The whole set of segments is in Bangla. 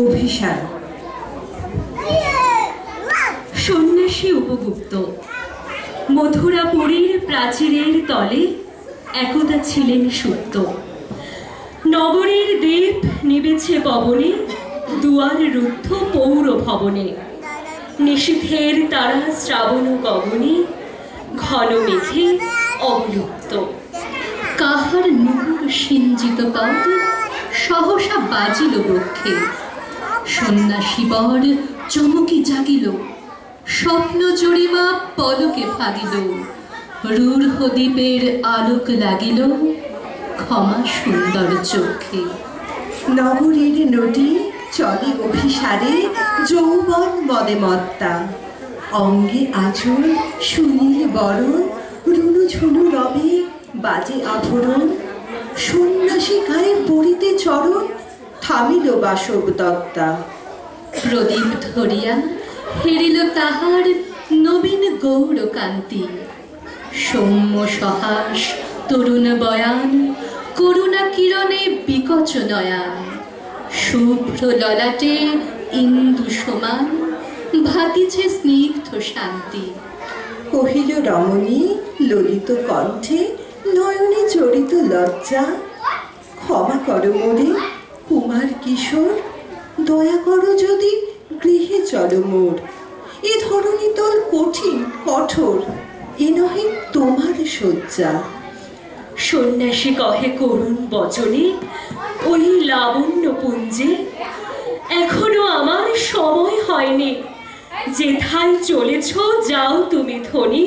অভিসার। সন্ন্যাসী উপগুপ্ত মথুরাপুরীর প্রাচীরের তলে একদা ছিলেন সুপ্ত। নগরীর দীপ নিবেছে পবনে, দুয়ার রুদ্ধ পৌর ভবনে। নিশীথের তারা শ্রাবণ গগনে, ঘন মেঘে অবলুপ্ত। কাহার নূর সিঞ্জিত পদ সহসা বাজিল বক্ষে। সন্ন্যাসী বর চমকি জাগিল, স্বপ্ন জরিমা পলকে ভাগিল। রূঢ় দ্বীপের আলোক লাগিল, ক্ষমা সুন্দর চোখে। নগরীর নদী চলে অভিসারে, যৌবন মদে মত্তা। অঙ্গে আঁচল সুনীল বরণ, রুনু ঝুনু রবে বাজে আভরণ। সন্ন্যাসী গায়ে পড়িতে চরণ, থামিল বাসব দত্তা। প্রদীপ ধরিয়া হেরিল তাহার নবীন গৌর কান্তি। সৌম্য সহাস তরুণ বয়ান, করুণা কিরণে বিকচ নয়ান। শুভ্র ললাটে ইন্দু সমান, ভাতিছে স্নিগ্ধ শান্তি। কহিল রমণী ললিত কণ্ঠে, নয়নে চরিত লজ্জা। ক্ষমা করো মোরে কুমার কিশোর, দয়া করো যদি গৃহে চলো মোর। এ ধরনী তল কঠিন কঠোর, এ নহে তোমার শয্যা। সন্ন্যাসী কহে করুণ বচনে, ওই লাবণ্য পুঞ্জে। এখনো আমার সময় হয়নি, যেথায় চলেছ যাও তুমি ধনী।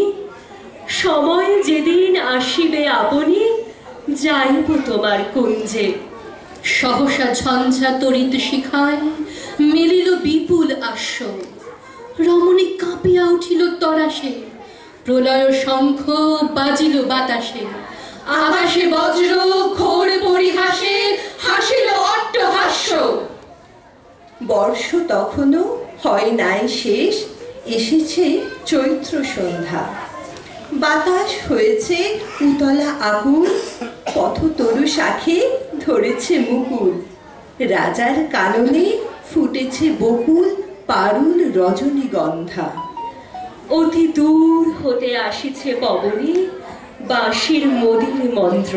সময় যেদিন আসিবে আপনি, যাইব তোমার কুঞ্জে। সহসা ঝঞ্ঝা তরিত শিখায় মিলিল বিপুল আশ্ব। রমণী কাঁপিয়া উঠিল তরাসে, প্রলয় শঙ্খ বাজিল বাতাসে। আকাশে বজ্র ঘোর পরিহাসে, হাসিল অট্টহাস্য। বর্ষ তখনও হয় নাই শেষ, এসেছে চৈত্র সন্ধ্যা। বাতাস হয়েছে উতলা আগুন, পথতরু শাখে ধরেছে মুকুল। রাজার কাননে ফুটেছে বকুল, পারুল রজনীগন্ধা। অতি দূর হতে আসিছে পবনে, বাঁশির মদির মন্ত্র।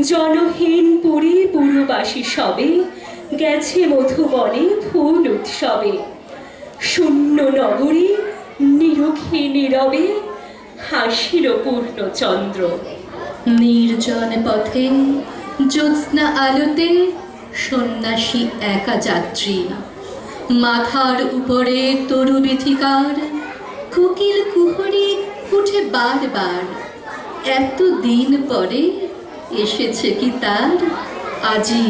জনহীন পুরী পুরবাসী সবে, গেছে মধুবনে ফুল উৎসবে। শূন্য নগরী নিরখে নীরবে, হাসিল পূর্ণচন্দ্র। নির্জন পথে জ্যোৎস্না আলোতে, সন্ন্যাসী একা যাত্রী। মাথার উপরে তরু বিথিকার, কোকিল কুহরে উঠে বারবার। এত দিন পরে এসেছে কি তার, আজি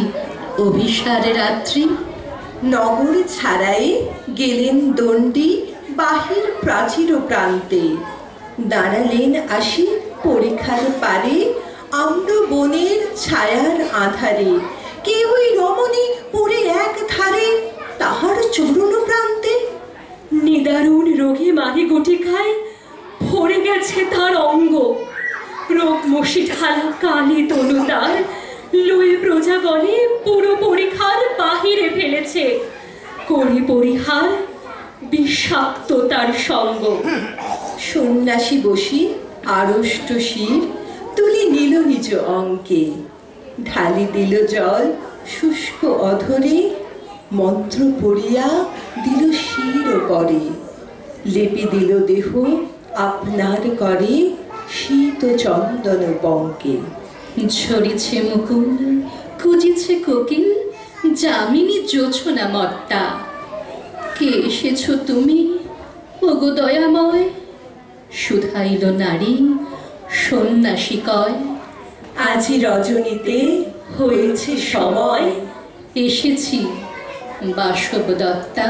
অভিসার রাত্রি। নগর ছাড়াই গেলেন দণ্ডী, বাহির প্রাচীর প্রান্তে। দাঁড়ালেন আসি পরিখার পারে, আম্র বনের ছায়ার আধারে। কেউই রমণী পড়ে এক ধারে, তাহার চরণ প্রান্তে। নিদারুণ রোগে মারি গটিকায়, ভরে গেছে তার অঙ্গ। রোগ মশি ঢালা কালি তনু তার, লয়ে প্রজাগণে পুরো পরিখার বাহিরে ফেলেছে। করি পরিহার বিষাক্ত তার সঙ্গ। সন্ন্যাসী বসি আড়ষ্ট শির, তুলি নিল নিজ অঙ্কে। ঢালি দিল জল শুষ্ক অধরে, মন্ত্র পড়িয়া দিল শির করে। লেপে দিল দেহ আপনার করে, শীত চন্দন বঙ্কে। ঝরিছে মুকুল খুঁজিছে কোকিল, যামিনী জোছনা মত্তা। কে এসেছ তুমি ওগো দয়াময়, শুধাইল নারী সন্ন্যাসী কয়। আজি রজনীতে হয়েছে সময়, এসেছি বাসব দত্তা।